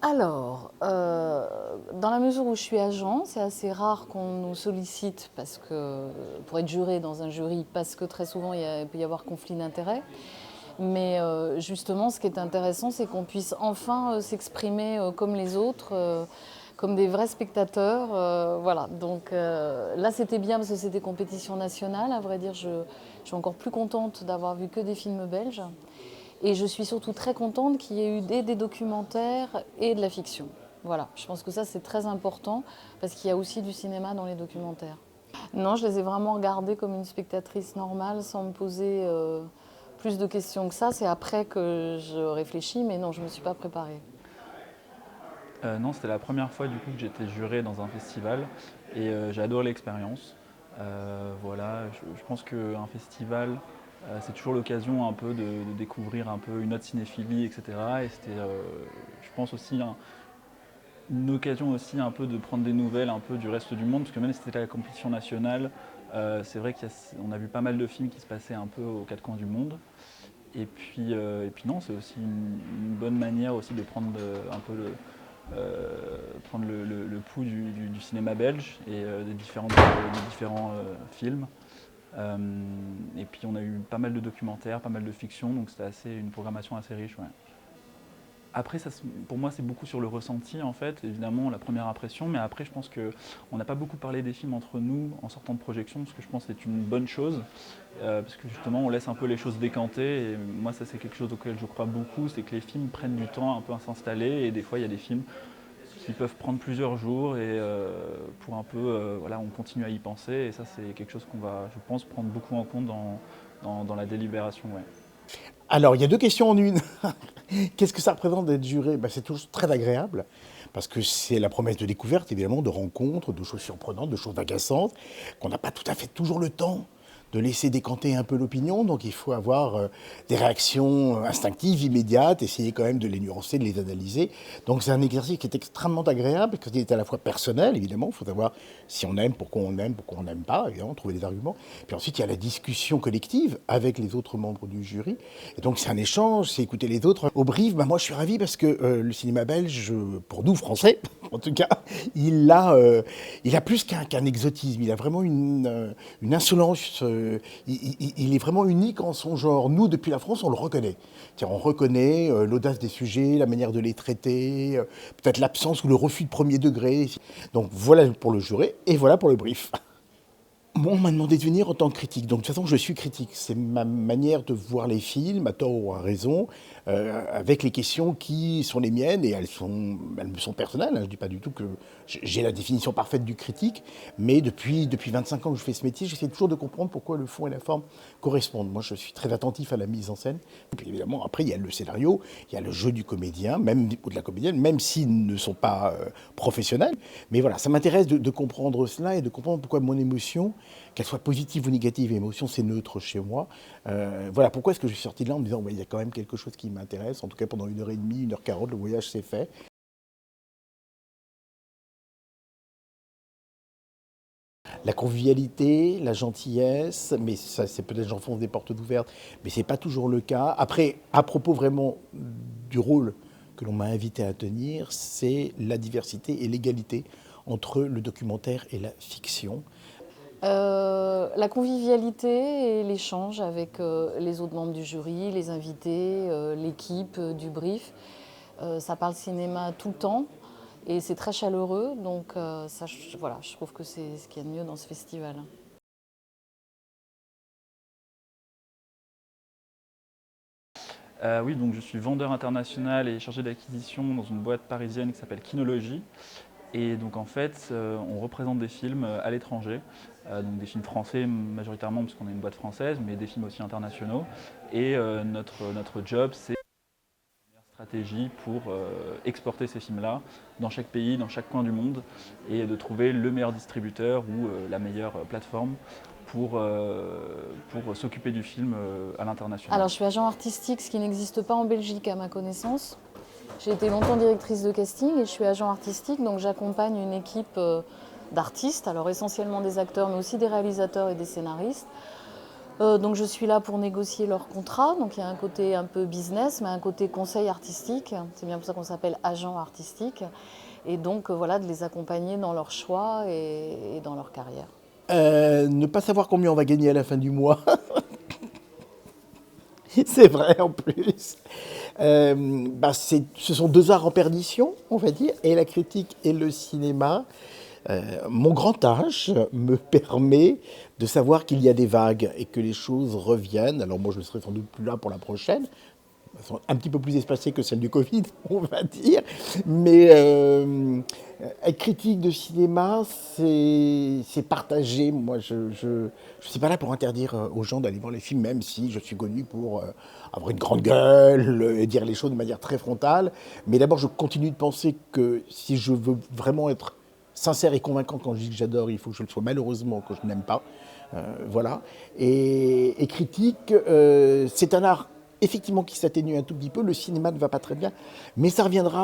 Alors, dans la mesure où je suis agent, c'est assez rare qu'on nous sollicite pour être juré dans un jury, parce que très souvent il peut y avoir conflit d'intérêts. Mais justement, ce qui est intéressant, c'est qu'on puisse enfin s'exprimer comme les autres, comme des vrais spectateurs. Voilà. Donc là, c'était bien parce que c'était compétition nationale. À vrai dire, je suis encore plus contente d'avoir vu que des films belges. Et je suis surtout très contente qu'il y ait eu des documentaires et de la fiction. Voilà, je pense que ça c'est très important parce qu'il y a aussi du cinéma dans les documentaires. Non, je les ai vraiment regardés comme une spectatrice normale sans me poser plus de questions que ça. C'est après que je réfléchis, mais non, je ne me suis pas préparée. Non, c'était la première fois du coup que j'étais juré dans un festival et j'ai adoré l'expérience. Voilà, je pense qu'un festival, c'est toujours l'occasion un peu de découvrir un peu une autre cinéphilie, etc. Et c'était, je pense aussi une occasion aussi un peu de prendre des nouvelles un peu du reste du monde, parce que même si c'était la compétition nationale, c'est vrai qu'on a vu pas mal de films qui se passaient un peu aux quatre coins du monde. Et puis non, c'est aussi une bonne manière aussi de prendre un peu prendre le pouls du cinéma belge et des différents films. Et puis on a eu pas mal de documentaires, pas mal de fiction, donc c'était une programmation assez riche. Ouais. Après, pour moi, c'est beaucoup sur le ressenti, en fait, évidemment, la première impression, mais après, je pense qu'on n'a pas beaucoup parlé des films entre nous en sortant de projection, ce que je pense c'est une bonne chose, parce que justement, on laisse un peu les choses décanter, et moi, ça, c'est quelque chose auquel je crois beaucoup, c'est que les films prennent du temps un peu à s'installer, et des fois, il y a des films qui peuvent prendre plusieurs jours, et pour un peu, voilà, on continue à y penser, et ça, c'est quelque chose qu'on va, je pense, prendre beaucoup en compte dans la délibération, ouais. Alors, il y a deux questions en une. Qu'est-ce que ça représente d'être juré? C'est toujours très agréable, parce que c'est la promesse de découverte, évidemment, de rencontres, de choses surprenantes, de choses agaçantes, qu'on n'a pas tout à fait toujours le temps de laisser décanter un peu l'opinion. Donc il faut avoir des réactions instinctives, immédiates, essayer quand même de les nuancer, de les analyser. Donc c'est un exercice qui est extrêmement agréable, parce qu'il est à la fois personnel, évidemment. Il faut savoir si on aime, pourquoi on n'aime pas, évidemment, trouver des arguments. Puis ensuite, il y a la discussion collective avec les autres membres du jury. Et donc c'est un échange, c'est écouter les autres. Au Brive, moi je suis ravi parce que le cinéma belge, pour nous Français, en tout cas, il a plus qu'un exotisme. Il a vraiment une insolence. Il est vraiment unique en son genre. Nous, depuis la France, on le reconnaît. On reconnaît l'audace des sujets, la manière de les traiter, peut-être l'absence ou le refus de premier degré. Donc voilà pour le juré et voilà pour le brief. Moi, on m'a demandé de venir en tant que critique. Donc, de toute façon, je suis critique. C'est ma manière de voir les films, à tort ou à raison, avec les questions qui sont les miennes et elles me sont personnelles. Je ne dis pas du tout que j'ai la définition parfaite du critique, mais depuis 25 ans que je fais ce métier, j'essaie toujours de comprendre pourquoi le fond et la forme correspondent. Moi, je suis très attentif à la mise en scène. Et puis, évidemment, après, il y a le scénario, il y a le jeu du comédien, même ou de la comédienne, même s'ils ne sont pas professionnels. Mais voilà, ça m'intéresse de comprendre cela et de comprendre pourquoi mon émotion, qu'elle soit positive ou négative, émotion c'est neutre chez moi. Voilà, pourquoi est-ce que je suis sorti de là en me disant, il y a quand même quelque chose qui m'intéresse, en tout cas pendant 1h30, 1h40, le voyage s'est fait. La convivialité, la gentillesse, mais ça c'est peut-être j'enfonce des portes ouvertes, mais c'est pas toujours le cas. Après, à propos vraiment du rôle que l'on m'a invité à tenir, c'est la diversité et l'égalité entre le documentaire et la fiction. La convivialité et l'échange avec les autres membres du jury, les invités, l'équipe du brief. Ça parle cinéma tout le temps et c'est très chaleureux. Donc voilà, je trouve que c'est ce qu'il y a de mieux dans ce festival. Oui, donc je suis vendeur international et chargé d'acquisition dans une boîte parisienne qui s'appelle Kinology. Et donc en fait, on représente des films à l'étranger, donc des films français majoritairement parce qu'on est une boîte française, mais des films aussi internationaux. Et notre job, c'est une stratégie pour exporter ces films-là dans chaque pays, dans chaque coin du monde, et de trouver le meilleur distributeur ou la meilleure plateforme pour s'occuper du film à l'international. Alors je suis agent artistique, ce qui n'existe pas en Belgique à ma connaissance. J'ai été longtemps directrice de casting et je suis agent artistique, donc j'accompagne une équipe d'artistes, alors essentiellement des acteurs, mais aussi des réalisateurs et des scénaristes, Donc je suis là pour négocier leur contrat, donc il y a un côté un peu business, mais un côté conseil artistique, c'est bien pour ça qu'on s'appelle agent artistique, et donc voilà, de les accompagner dans leurs choix et dans leur carrière. Ne pas savoir combien on va gagner à la fin du mois, c'est vrai en plus. Ce sont deux arts en perdition, on va dire, et la critique et le cinéma. Mon grand âge me permet de savoir qu'il y a des vagues et que les choses reviennent. Alors moi, je ne serai sans doute plus là pour la prochaine. Elles sont un petit peu plus espacées que celle du Covid, on va dire. Mais être critique de cinéma, c'est partager. Moi, je ne suis pas là pour interdire aux gens d'aller voir les films, même si je suis connu pour avoir une grande gueule et dire les choses de manière très frontale. Mais d'abord, je continue de penser que si je veux vraiment être sincère et convaincant quand je dis que j'adore, il faut que je le sois malheureusement quand je n'aime pas. Voilà. Et critique, c'est un art effectivement qui s'atténue un tout petit peu. Le cinéma ne va pas très bien, mais ça reviendra